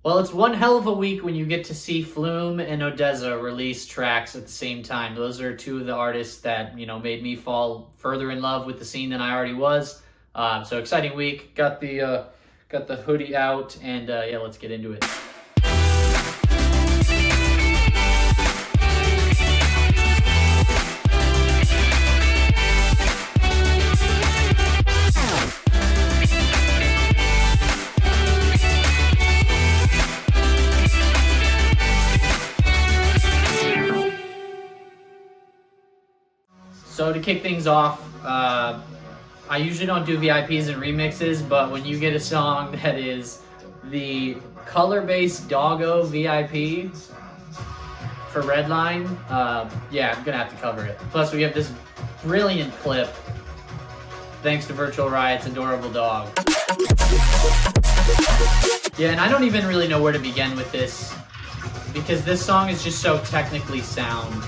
Well, it's one hell of a week when you get to see Flume and Odesza release tracks at the same time. Those are two of the artists that, you know, made me fall further in love with the scene than I already was. So exciting week. Got the hoodie out, and yeah, let's get into it. So to kick things off, I usually don't do VIPs and remixes, but when you get a song that is the color-based doggo VIP for Redline, yeah, I'm gonna have to cover it. Plus we have this brilliant clip, thanks to Virtual Riot's adorable dog. Yeah, and I don't even really know where to begin with this, because this song is just so technically sound.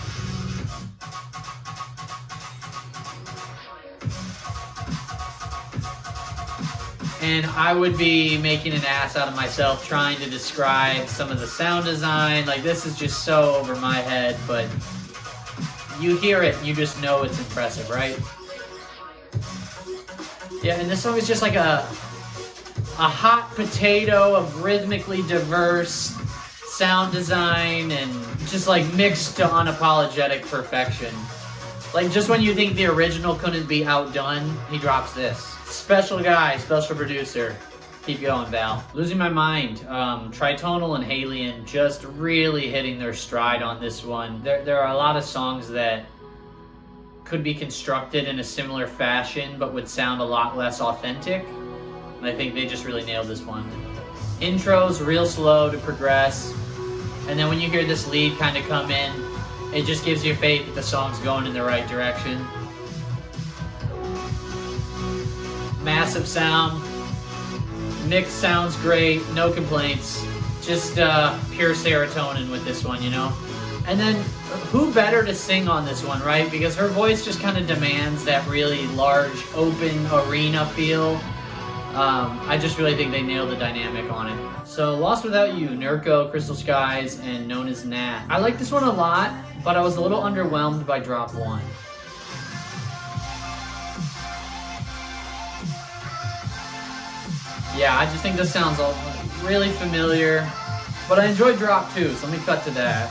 And I would be making an ass out of myself trying to describe some of the sound design. Like, this is just so over my head, but you hear it and you just know it's impressive, right? Yeah, and this song is just like a hot potato of rhythmically diverse sound design and just like mixed to unapologetic perfection. Like, just when you think the original couldn't be outdone, he drops this. Special guy, special producer. Keep going, Val. Losing my mind. Tritonal and HALIENE just really hitting their stride on this one. There are a lot of songs that could be constructed in a similar fashion, but would sound a lot less authentic. And I think they just really nailed this one. Intro's real slow to progress. And then when you hear this lead kind of come in, it just gives you faith that the song's going in the right direction. Massive sound. Mix sounds great. No complaints. Just pure serotonin with this one, you know? And then who better to sing on this one, right? Because her voice just kind of demands that really large, open arena feel. I just really think they nailed the dynamic on it. So, Lost Without You, Nurko, Crystal Skies, and KnownasNat. I like this one a lot, but I was a little underwhelmed by drop 1. Yeah, I just think this sounds really familiar, but I enjoyed drop 2, so let me cut to that.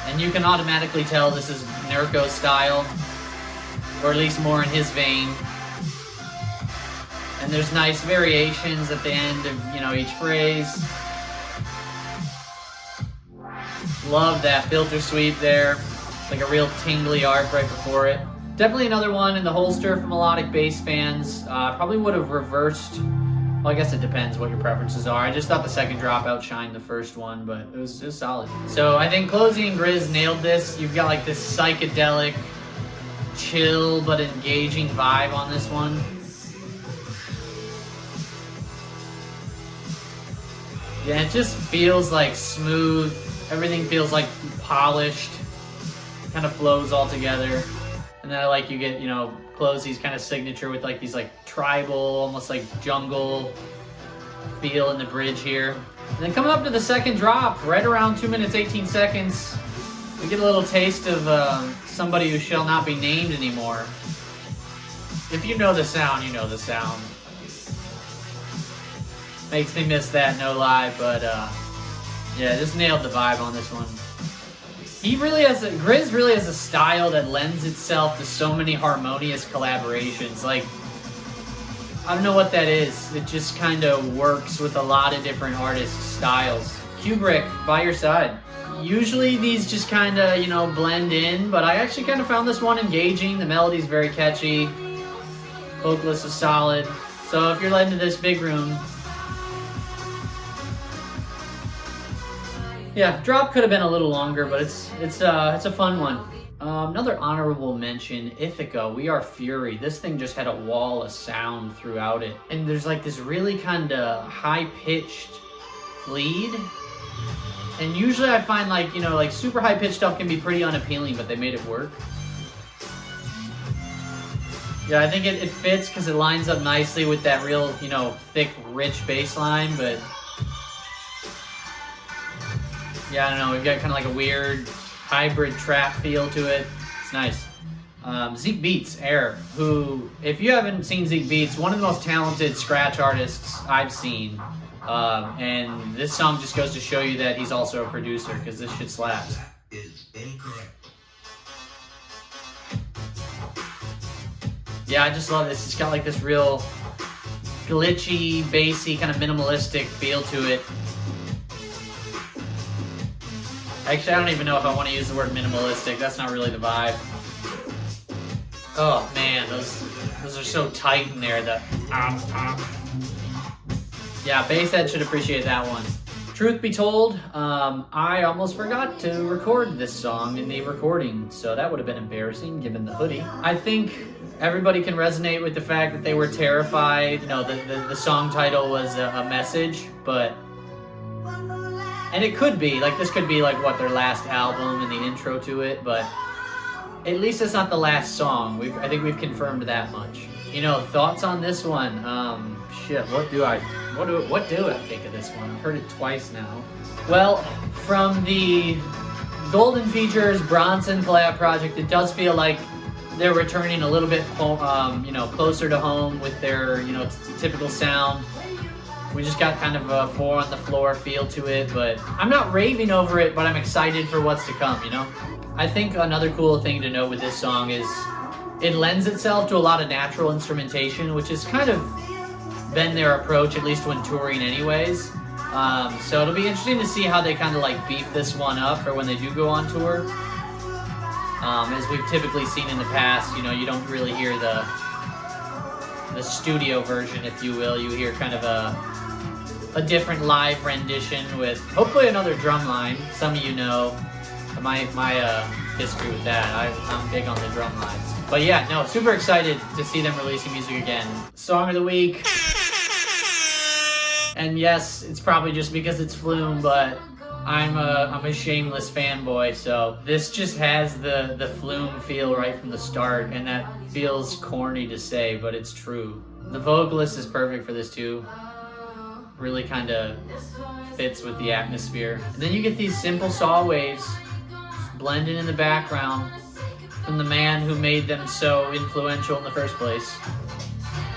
And you can automatically tell this is Nurko's style, or at least more in his vein. And there's nice variations at the end of, you know, each phrase. Love that filter sweep there. Like a real tingly arc right before it. Definitely another one in the holster for melodic bass fans. Probably would have reversed. Well, I guess it depends what your preferences are. I just thought the second drop outshined the first one, but it was just solid. So I think Clozee and Griz nailed this. You've got like this psychedelic, chill but engaging vibe on this one. Yeah, it just feels like smooth. Everything feels like polished. Kind of flows all together. And then I like you get, you know, Clozee's kind of signature with like these like tribal, almost like jungle feel in the bridge here. And then coming up to the second drop, right around 2 minutes, 18 seconds, we get a little taste of somebody who shall not be named anymore. If you know the sound, you know the sound. Makes me miss that, no lie, but yeah, just nailed the vibe on this one. Griz really has a style that lends itself to so many harmonious collaborations. Like, I don't know what that is. It just kind of works with a lot of different artists' styles. Kubrick, By Your Side. Usually these just kind of, you know, blend in, but I actually kind of found this one engaging. The melody's very catchy. Vocalist is solid. So if you're led into this big room, yeah, drop could have been a little longer, but it's a fun one. Another honorable mention, Ithaca, We Are Fury. This thing just had a wall of sound throughout it. And there's like this really kind of high-pitched lead. And usually I find like, you know, like super high-pitched stuff can be pretty unappealing, but they made it work. Yeah, I think it fits because it lines up nicely with that real, you know, thick, rich bass line, but yeah, I don't know, we've got kind of like a weird hybrid trap feel to it. It's nice. Zeke Beats, Air, who, if you haven't seen Zeke Beats, one of the most talented scratch artists I've seen. And this song just goes to show you that he's also a producer, because this shit slaps. That is incorrect. Yeah, I just love this. It's got like this real glitchy, bassy, kind of minimalistic feel to it. Actually, I don't even know if I want to use the word minimalistic. That's not really the vibe. Oh man, those are so tight in there. Yeah, Basshead should appreciate that one. Truth be told, I almost forgot to record this song in the recording, so that would have been embarrassing given the hoodie. I think everybody can resonate with the fact that they were terrified. You know, the song title was a message, but... And it could be, like, this could be, like, what, their last album and the intro to it, but at least it's not the last song. I think we've confirmed that much. You know, thoughts on this one? Shit, what do I think of this one? I've heard it twice now. Well, from the Golden Features Bronson collab project, it does feel like they're returning a little bit, you know, closer to home with their, you know, typical sound. We just got kind of a 4 on the floor feel to it, but I'm not raving over it, but I'm excited for what's to come, you know? I think another cool thing to note with this song is it lends itself to a lot of natural instrumentation, which has kind of been their approach, at least when touring anyways. So it'll be interesting to see how they kind of like beef this one up for when they do go on tour. As we've typically seen in the past, you know, you don't really hear the studio version, if you will. You hear kind of a different live rendition with hopefully another drum line. Some of you know my history with that. I'm big on the drum lines. But yeah, no, super excited to see them releasing music again. Song of the week. And yes, it's probably just because it's Flume, but I'm a shameless fanboy, so this just has the Flume feel right from the start, and that feels corny to say, but it's true. The vocalist is perfect for this too. Really kind of fits with the atmosphere. And then you get these simple saw waves blending in the background from the man who made them so influential in the first place.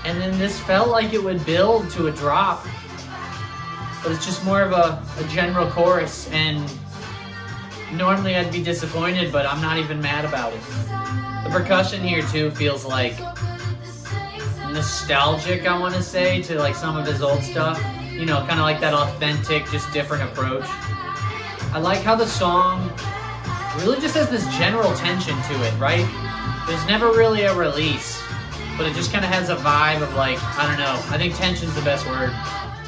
And then this felt like it would build to a drop, but it's just more of a general chorus, and normally I'd be disappointed, but I'm not even mad about it. The percussion here too feels like nostalgic, I want to say, to like some of his old stuff. You know, kind of like that authentic, just different approach. I like how the song really just has this general tension to it, right? There's never really a release, but it just kind of has a vibe of like, I don't know, I think tension's the best word.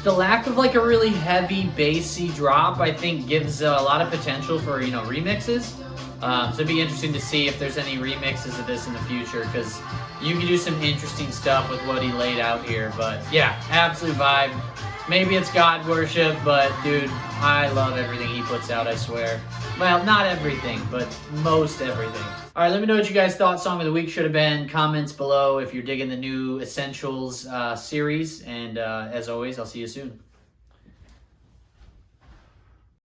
The lack of like a really heavy bassy drop, I think, gives a lot of potential for, you know, remixes. So it'd be interesting to see if there's any remixes of this in the future, because you can do some interesting stuff with what he laid out here. But yeah, absolute vibe. Maybe it's God worship, but dude, I love everything he puts out, I swear. Well, not everything, but most everything. All right, let me know what you guys thought Song of the Week should have been. Comments below if you're digging the new Essentials series. And as always, I'll see you soon.